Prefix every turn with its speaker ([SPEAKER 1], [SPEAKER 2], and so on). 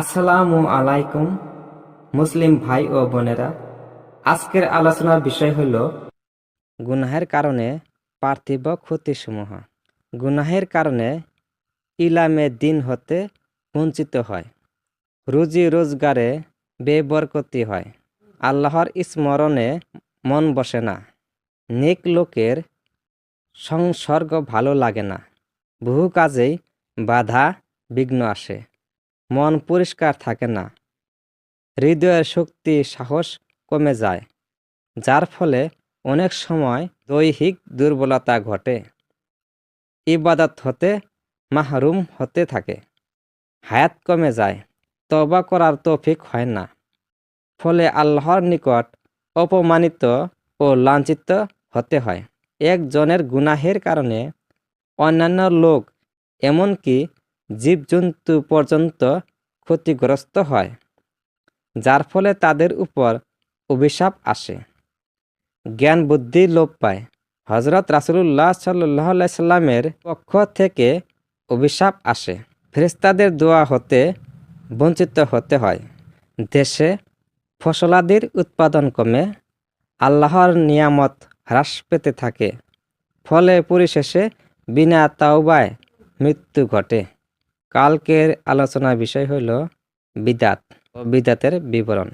[SPEAKER 1] আসসালামু আলাইকুম মুসলিম ভাই ও বোনেরা, আজকের আলোচনার বিষয় হল গুনাহের কারণে পার্থিব ক্ষতিসমূহ। গুনাহের কারণে ইলামে দিন হতে বঞ্চিত হয়, রুজি রোজগারে বেবরকতি হয়, আল্লাহর স্মরণে মন বসে না, নেক লোকের সংসর্গ ভালো লাগে না, বহু কাজেই বাধা বিঘ্ন আসে, মন পরিষ্কার থাকে না, হৃদয়ের শক্তি সাহস কমে যায়, যার ফলে অনেক সময় দৈহিক দুর্বলতা ঘটে, ইবাদত হতে মাহরুম হতে থাকে, হায়াত কমে যায়, তওবা করার তৌফিক হয় না, ফলে আল্লাহর নিকট অপমানিত ও লাঞ্ছিত হতে হয়। একজনের গুনাহের কারণে অন্যান্য লোক এমনকি জীবজন্তু পর্যন্ত ক্ষতিগ্রস্ত হয়, যার ফলে তাদের উপর অভিশাপ আসে, জ্ঞান বুদ্ধি লোপ পায়। হযরত রাসূলুল্লাহ সাল্লাল্লাহু আলাইহি সাল্লামের পক্ষ থেকে অভিশাপ আসে, ফেরেশতাদের দোয়া হতে বঞ্চিত হতে হয়, দেশে ফসলাদির উৎপাদন কমে, আল্লাহর নিয়ামত হ্রাস পেতে থাকে, ফলে পরিশেষে বিনা তাওবায় মৃত্যু ঘটে। কালকের আলোচনার বিষয় হইল বিদাত ও বিদাতের বিবরণ।